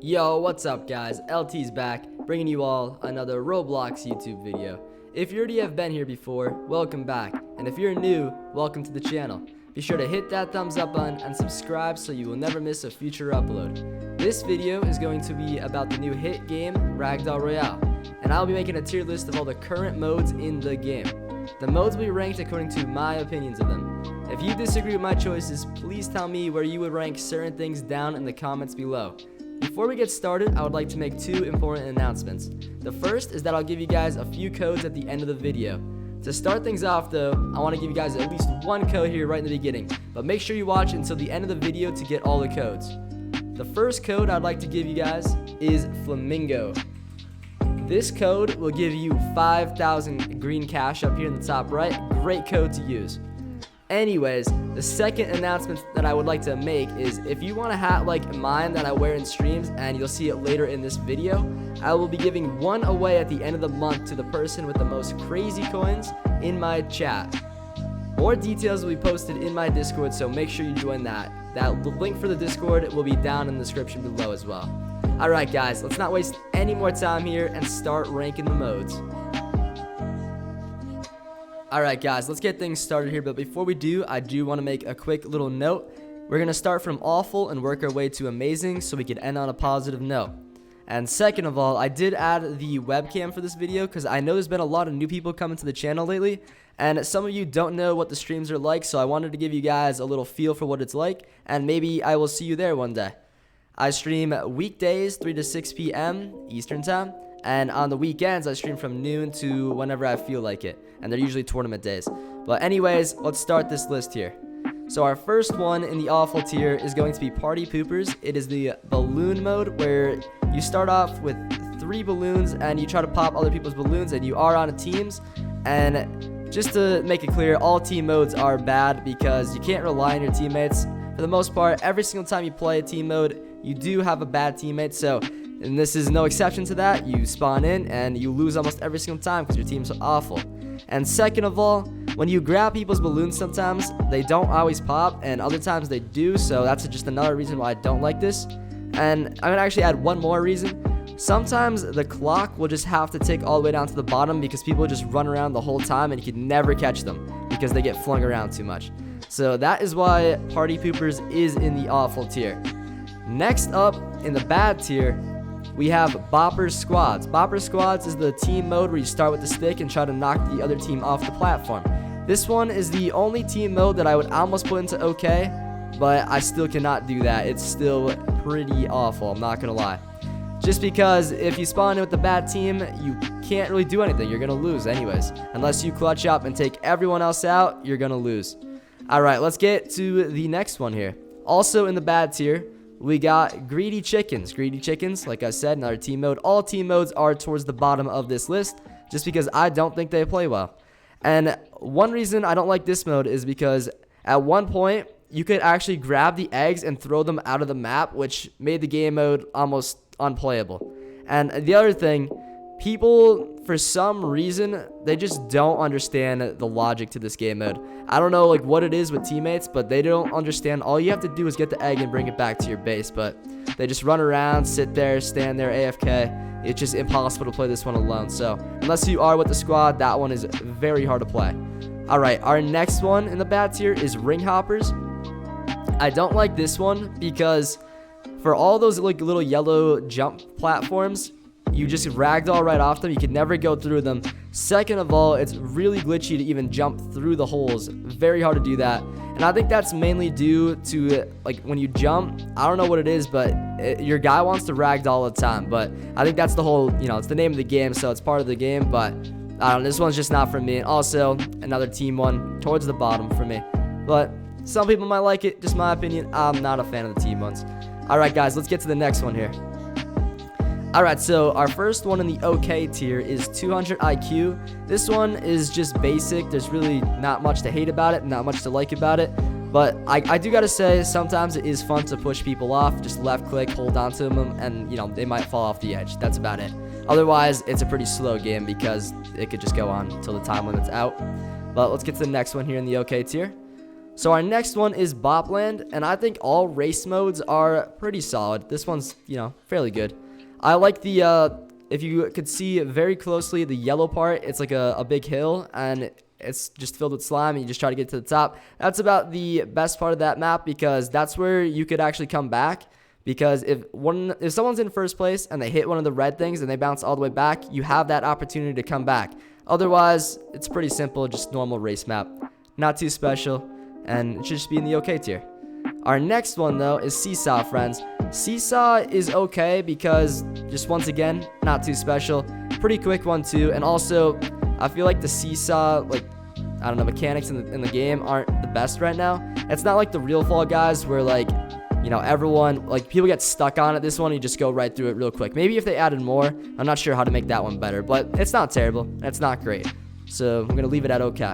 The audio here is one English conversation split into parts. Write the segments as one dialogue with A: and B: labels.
A: Yo, what's up guys? LT's back, bringing you all another Roblox YouTube video. If you already have been here before, welcome back. And if you're new, welcome to the channel. Be sure to hit that thumbs up button and subscribe so you will never miss a future upload. This video is going to be about the new hit game, Ragdoll Royale. And I'll be making a tier list of all the current modes in the game. The modes will be ranked according to my opinions of them. If you disagree with my choices, please tell me where you would rank certain things down in the comments below. Before we get started, I would like to make two important announcements. The first is that I'll give you guys a few codes at the end of the video. To start things off though, I want to give you guys at least one code here right in the beginning, but make sure you watch until the end of the video to get all the codes. The first code I'd like to give you guys is FLAMINGO. This code will give you 5,000 green cash up here in the top right. Great code to use. Anyways, the second announcement that I would like to make is if you want a hat like mine that I wear in streams, and you'll see it later in this video, I will be giving one away at the end of the month to the person with the most crazy coins in my chat. More details will be posted in my Discord, so make sure you join that. The link for the Discord will be down in the description below as well. Alright guys, let's not waste any more time here and start ranking the modes. Alright guys, let's get things started here, but before we do, I do want to make a quick little note. We're going to start from awful and work our way to amazing so we can end on a positive note. And second of all, I did add the webcam for this video because I know there's been a lot of new people coming to the channel lately, and some of you don't know what the streams are like, so I wanted to give you guys a little feel for what it's like, and maybe I will see you there one day. I stream weekdays 3 to 6 p.m. Eastern time, and on the weekends I stream from noon to whenever I feel like it, and they're usually tournament days. But anyways, let's start this list here. So our first one in the awful tier is going to be Party Poopers. It is the balloon mode where you start off with 3 balloons and you try to pop other people's balloons, and you are on teams. And just to make it clear, all team modes are bad because you can't rely on your teammates. For the most part, every single time you play a team mode, you do have a bad teammate, and this is no exception to that. You spawn in and you lose almost every single time because your team's awful. And second of all, when you grab people's balloons, sometimes they don't always pop and other times they do, so that's just another reason why I don't like this. And I'm gonna actually add one more reason. Sometimes the clock will just have to tick all the way down to the bottom because people just run around the whole time and you can never catch them because they get flung around too much. So that is why Party Poopers is in the awful tier. Next up in the bad tier, we have Bopper Squads. Bopper Squads is the team mode where you start with the stick and try to knock the other team off the platform. This one is the only team mode that I would almost put into okay, but I still cannot do that. It's still pretty awful, I'm not gonna lie. Just because if you spawn in with the bad team, you can't really do anything. You're gonna lose anyways. Unless you clutch up and take everyone else out, you're gonna lose. Alright, let's get to the next one here. Also in the bad tier, we got Greedy Chickens. Greedy Chickens, like I said, another team mode. All team modes are towards the bottom of this list just because I don't think they play well. And one reason I don't like this mode is because at one point you could actually grab the eggs and throw them out of the map, which made the game mode almost unplayable. And the other thing, people for some reason they just don't understand the logic to this game mode. I don't know like what it is with teammates, but they don't understand. All you have to do is get the egg and bring it back to your base, but they just run around, sit there, stand there AFK. It's just impossible to play this one alone. So unless you are with the squad, that one is very hard to play. Alright, our next one in the bad tier is Ring Hoppers. I don't like this one because for all those like little yellow jump platforms, you just ragdoll right off them. You can never go through them. Second of all, it's really glitchy to even jump through the holes. Very hard to do that. And I think that's mainly due to like when you jump, I don't know what it is, but your guy wants to ragdoll all the time. But I think that's the whole, it's the name of the game, so it's part of the game. But I don't know, this one's just not for me. And also another team one towards the bottom for me. But some people might like it, just my opinion. I'm not a fan of the team ones. Alright guys, let's get to the next one here. Alright, so our first one in the okay tier is 200 IQ. This one is just basic. There's really not much to hate about it, not much to like about it. But I do gotta say, sometimes it is fun to push people off. Just left click, hold on to them, and they might fall off the edge. That's about it. Otherwise, it's a pretty slow game because it could just go on until the time limit's out. But let's get to the next one here in the okay tier. So our next one is Bopland, and I think all race modes are pretty solid. This one's, fairly good. I like the, if you could see very closely, the yellow part, it's like a big hill, and it's just filled with slime, and you just try to get to the top. That's about the best part of that map, because that's where you could actually come back. Because if someone's in first place and they hit one of the red things and they bounce all the way back, you have that opportunity to come back. Otherwise, it's pretty simple, just normal race map. Not too special, and it should just be in the okay tier. Our next one, though, is Seesaw, friends. Seesaw is okay because, just once again, not too special. Pretty quick one, too. And also, I feel like the Seesaw, mechanics in the game aren't the best right now. It's not like the real Fall Guys where, everyone, people get stuck on it. This one, you just go right through it real quick. Maybe if they added more, I'm not sure how to make that one better. But it's not terrible. It's not great. So, I'm going to leave it at okay.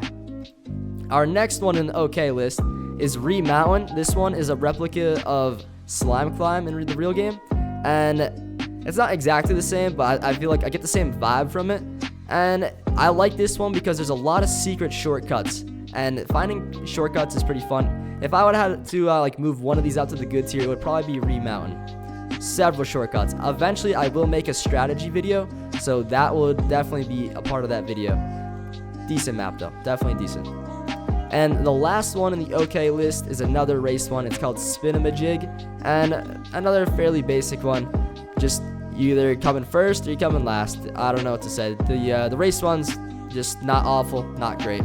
A: Our next one in the okay list is Mountain. This one is a replica of Slime Climb in the real game. And it's not exactly the same, but I feel like I get the same vibe from it. And I like this one because there's a lot of secret shortcuts. And finding shortcuts is pretty fun. If I would have had to move one of these out to the good tier, it would probably be Mountain. Several shortcuts. Eventually, I will make a strategy video, so that will definitely be a part of that video. Decent map, though. Definitely decent. And the last one in the okay list is another race one. It's called Spin-a-Majig, and another fairly basic one. Just you either coming first or you coming last. I don't know what to say. The race one's just not awful, not great.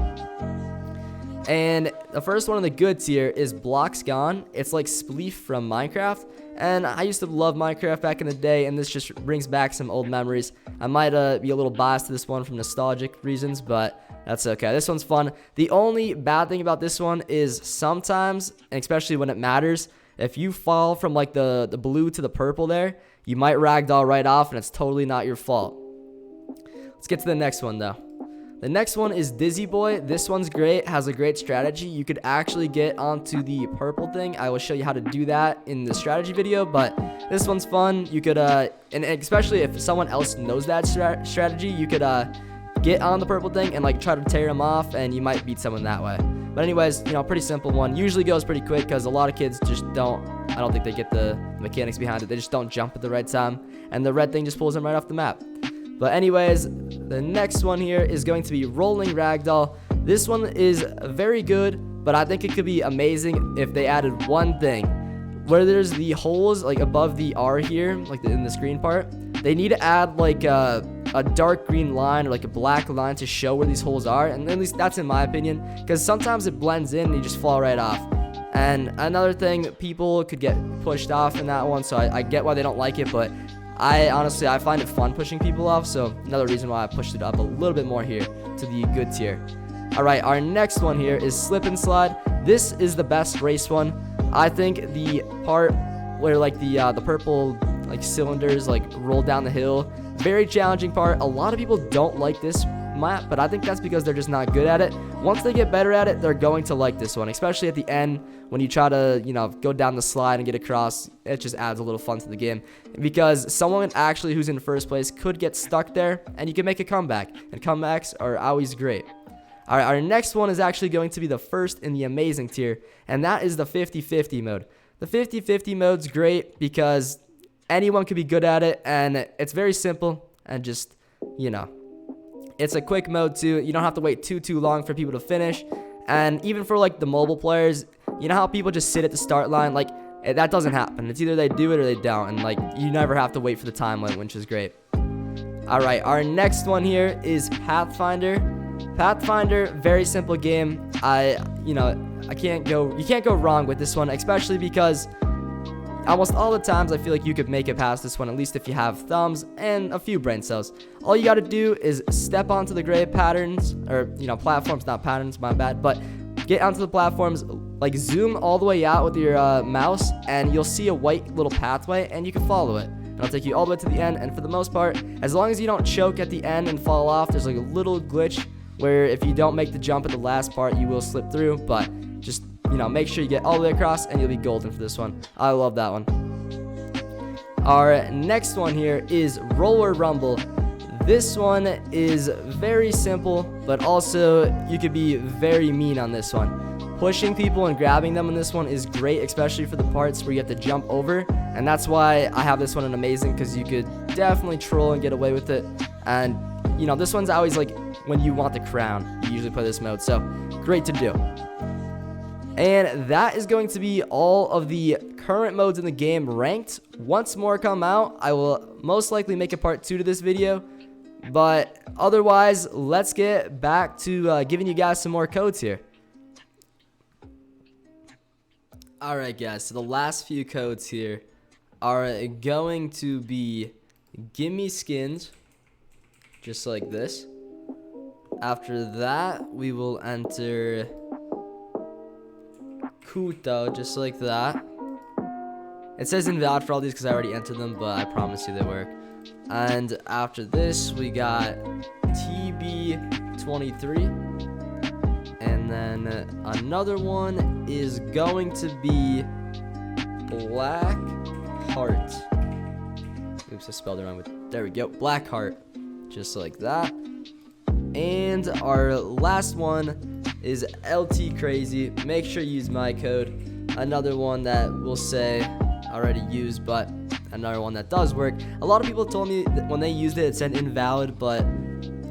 A: And the first one in the good tier is Blocks Gone. It's like Spleef from Minecraft, and I used to love Minecraft back in the day, and this just brings back some old memories. I might be a little biased to this one from nostalgic reasons, but that's okay. This one's fun. The only bad thing about this one is sometimes, and especially when it matters, if you fall from the blue to the purple there, you might ragdoll right off, and it's totally not your fault. Let's get to the next one, though. The next one is Dizzy Boy. This one's great, has a great strategy. You could actually get onto the purple thing. I will show you how to do that in the strategy video, but this one's fun. You could, and especially if someone else knows that strategy, you could get on the purple thing and try to tear them off, and you might beat someone that way. But anyways, pretty simple one. Usually goes pretty quick because a lot of kids just I don't think they get the mechanics behind it. They just don't jump at the right time, and the red thing just pulls them right off the map. But anyways, the next one here is going to be Rolling Ragdoll. This one is very good, but I think it could be amazing if they added one thing. Where there's the holes above the R here, in the screen part, they need to add a dark green line or a black line to show where these holes are, and at least that's in my opinion, because sometimes it blends in and you just fall right off. And another thing, people could get pushed off in that one, so I get why they don't like it, but I find it fun pushing people off, so another reason why I pushed it up a little bit more here to the good tier. Alright, our next one here is Slip and Slide. This is the best race one. I think the part where the purple cylinders roll down the hill, very challenging part. A lot of people don't like this map, but I think that's because they're just not good at it. Once they get better at it, they're going to like this one, especially at the end when you try to go down the slide and get across. It just adds a little fun to the game, because someone actually who's in first place could get stuck there and you can make a comeback, and comebacks are always great. Alright, our next one is actually going to be the first in the amazing tier, and that is the 50-50 mode. The 50-50 mode's great because anyone could be good at it, and it's very simple, and just, it's a quick mode too. You don't have to wait too long for people to finish. And even for the mobile players, you know how people just sit at the start line? That doesn't happen. It's either they do it or they don't, and you never have to wait for the time limit, which is great. Alright, our next one here is Pathfinder. Pathfinder, very simple game. You can't go wrong with this one, especially because almost all the times I feel like you could make it past this one, at least if you have thumbs and a few brain cells. All you gotta do is step onto the gray patterns, or platforms, not patterns, my bad, but get onto the platforms, zoom all the way out with your mouse, and you'll see a white little pathway, and you can follow it. And it'll take you all the way to the end, and for the most part, as long as you don't choke at the end and fall off, there's a little glitch where if you don't make the jump at the last part, you will slip through, but just make sure you get all the way across, and you'll be golden for this one. I love that one. Our next one here is Roller Rumble. This one is very simple, but also you could be very mean on this one. pushing people and grabbing them in this one is great, especially for the parts where you have to jump over, and that's why I have this one in amazing, because you could definitely troll and get away with it. And you know, this one's always like when you want the crown, you usually play this mode, so great to do. And that is going to be all of the current modes in the game ranked. Once more come out, I will most likely make a part 2 to this video. But otherwise, let's get back to giving you guys some more codes here. Alright guys, so the last few codes here are going to be gimmeskins, just like this. After that, we will enter cuto, just like that. It says invalid for all these because I already entered them, but I promise you they work. And after this, we got TB23. And then another one is going to be blackheart. Oops, I spelled it wrong. There we go. Blackheart. Just like that. And our last one is LTKRAZYY. Make sure you use my code. Another one that will say already used, but another one that does work. A lot of people told me that when they used it, it said invalid, but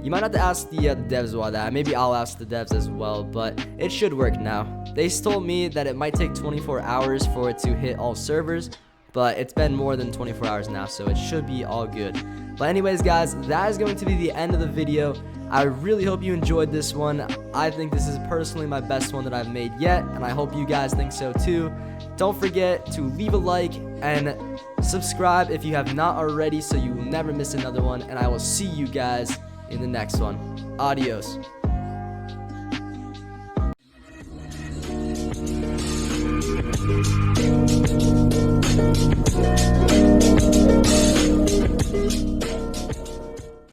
A: you might have to ask the devs why that. Maybe I'll ask the devs as well, but it should work now. They told me that it might take 24 hours for it to hit all servers, but it's been more than 24 hours now, so it should be all good. But anyways, guys, that is going to be the end of the video. I really hope you enjoyed this one. I think this is personally my best one that I've made yet, and I hope you guys think so too. Don't forget to leave a like and subscribe if you have not already, so you will never miss another one, and I will see you guys in the next one. Adios.